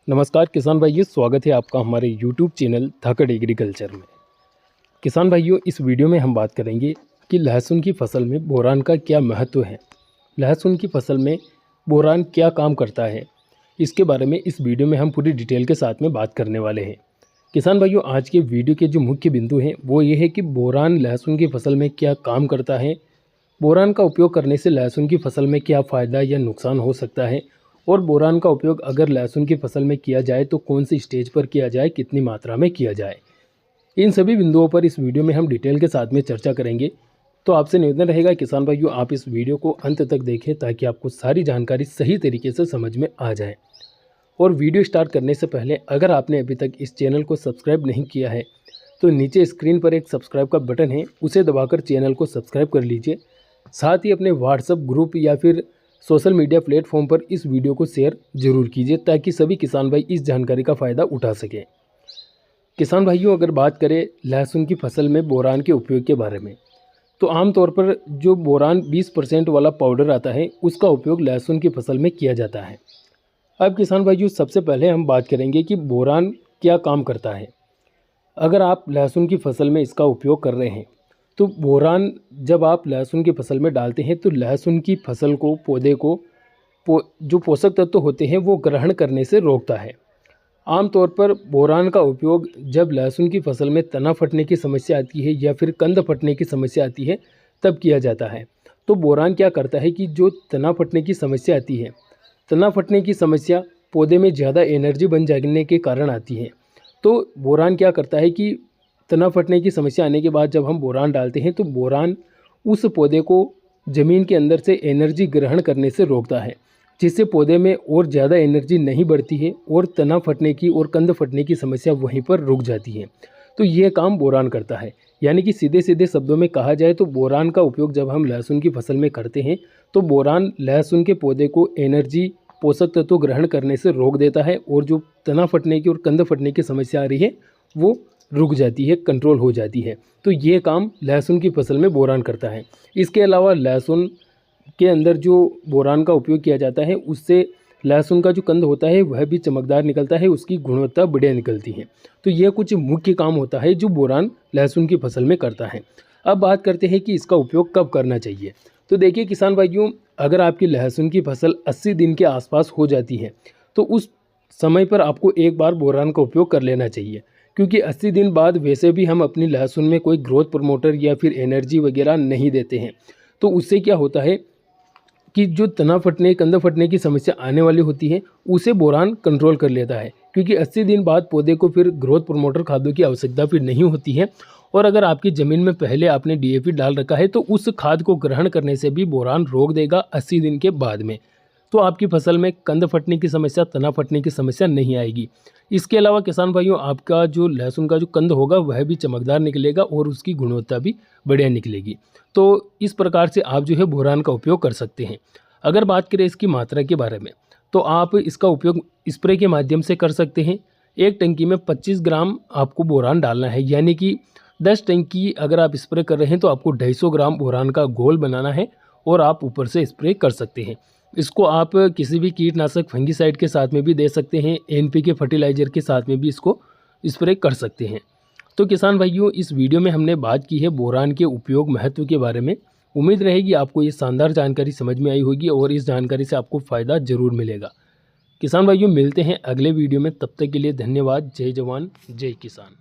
नमस्कार किसान भाइयों, स्वागत है आपका हमारे YouTube चैनल धाकड़ एग्रीकल्चर में। किसान भाइयों, इस वीडियो में हम बात करेंगे कि लहसुन की फसल में बोरान का क्या महत्व है, लहसुन की फसल में बोरान क्या काम करता है। इसके बारे में इस वीडियो में हम पूरी डिटेल के साथ में बात करने वाले हैं। किसान भाइयों, आज के वीडियो के जो मुख्य बिंदु हैं वो ये है कि बोरान लहसुन की फसल में क्या काम करता है, बोरान का उपयोग करने से लहसुन की फसल में क्या फ़ायदा या नुकसान हो सकता है, और बोरान का उपयोग अगर लहसुन की फसल में किया जाए तो कौन सी स्टेज पर किया जाए, कितनी मात्रा में किया जाए। इन सभी बिंदुओं पर इस वीडियो में हम डिटेल के साथ में चर्चा करेंगे। तो आपसे निवेदन रहेगा किसान भाइयों, आप इस वीडियो को अंत तक देखें ताकि आपको सारी जानकारी सही तरीके से समझ में आ जाए। और वीडियो स्टार्ट करने से पहले अगर आपने अभी तक इस चैनल को सब्सक्राइब नहीं किया है तो नीचे स्क्रीन पर एक सब्सक्राइब का बटन है, उसे दबाकर चैनल को सब्सक्राइब कर लीजिए। साथ ही अपने व्हाट्सएप ग्रुप या फिर सोशल मीडिया प्लेटफॉर्म पर इस वीडियो को शेयर जरूर कीजिए ताकि सभी किसान भाई इस जानकारी का फ़ायदा उठा सकें। किसान भाइयों, अगर बात करें लहसुन की फसल में बोरान के उपयोग के बारे में, तो आमतौर पर जो बोरान 20% वाला पाउडर आता है उसका उपयोग लहसुन की फसल में किया जाता है। अब किसान भाइयों, सबसे पहले हम बात करेंगे कि बोरान क्या काम करता है। अगर आप लहसुन की फसल में इसका उपयोग कर रहे हैं तो बोरान जब आप लहसुन की फसल में डालते हैं तो लहसुन की फसल को, पौधे को जो पोषक तत्व होते हैं वो ग्रहण करने से रोकता है। आमतौर पर बोरान का उपयोग जब लहसुन की फसल में तना फटने की समस्या आती है या फिर कंद फटने की समस्या आती है तब किया जाता है। तो बोरान क्या करता है कि जो तना फटने की समस्या आती है, तना फटने की समस्या पौधे में ज़्यादा एनर्जी बन जाने के कारण आती है। तो बोरान क्या करता है कि तना फटने की समस्या आने के बाद जब हम बोरान डालते हैं तो बोरान उस पौधे को ज़मीन के अंदर से एनर्जी ग्रहण करने से रोकता है, जिससे पौधे में और ज़्यादा एनर्जी नहीं बढ़ती है और तना फटने की और कंद फटने की समस्या वहीं पर रुक जाती है। तो ये काम बोरान करता है। यानी कि सीधे सीधे शब्दों में कहा जाए तो बोरान का उपयोग जब हम लहसुन की फसल में करते हैं तो बोरान लहसुन के पौधे को एनर्जी, पोषक तत्व ग्रहण करने से रोक देता है और जो तना फटने की और कंद फटने की समस्या आ रही है वो रुक जाती है, कंट्रोल हो जाती है। तो ये काम लहसुन की फसल में बोरान करता है। इसके अलावा लहसुन के अंदर जो बोरान का उपयोग किया जाता है उससे लहसुन का जो कंद होता है वह भी चमकदार निकलता है, उसकी गुणवत्ता बढ़िया निकलती है। तो यह कुछ मुख्य काम होता है जो बोरान लहसुन की फसल में करता है। अब बात करते हैं कि इसका उपयोग कब करना चाहिए। तो देखिए किसान भाइयों, अगर आपकी लहसुन की फसल 80 दिन के आसपास हो जाती है तो उस समय पर आपको एक बार बोरान का उपयोग कर लेना चाहिए, क्योंकि 80 दिन बाद वैसे भी हम अपनी लहसुन में कोई ग्रोथ प्रमोटर या फिर एनर्जी वगैरह नहीं देते हैं। तो उससे क्या होता है कि जो तना फटने, कंद फटने की समस्या आने वाली होती है उसे बोरान कंट्रोल कर लेता है, क्योंकि 80 दिन बाद पौधे को फिर ग्रोथ प्रमोटर खादों की आवश्यकता फिर नहीं होती है। और अगर आपकी ज़मीन में पहले आपने डीएपी डाल रखा है तो उस खाद को ग्रहण करने से भी बोरान रोक देगा 80 दिन के बाद में। तो आपकी फसल में कंद फटने की समस्या, तना फटने की समस्या नहीं आएगी। इसके अलावा किसान भाइयों, आपका जो लहसुन का जो कंद होगा वह भी चमकदार निकलेगा और उसकी गुणवत्ता भी बढ़िया निकलेगी। तो इस प्रकार से आप जो है बोरान का उपयोग कर सकते हैं। अगर बात करें इसकी मात्रा के बारे में तो आप इसका उपयोग स्प्रे के माध्यम से कर सकते हैं। एक टंकी में 25 ग्राम आपको बोरान डालना है, यानी कि 10 टंकी अगर आप स्प्रे कर रहे हैं तो आपको 250 ग्राम बोरान का घोल बनाना है और आप ऊपर से स्प्रे कर सकते हैं। इसको आप किसी भी कीटनाशक फंगीसाइड के साथ में भी दे सकते हैं, एनपीके फर्टिलाइज़र के साथ में भी इसको स्प्रे कर सकते हैं। तो किसान भाइयों, इस वीडियो में हमने बात की है बोरान के उपयोग महत्व के बारे में। उम्मीद रहेगी आपको ये शानदार जानकारी समझ में आई होगी और इस जानकारी से आपको फ़ायदा ज़रूर मिलेगा। किसान भाइयों, मिलते हैं अगले वीडियो में, तब तक के लिए धन्यवाद। जय जवान जय किसान।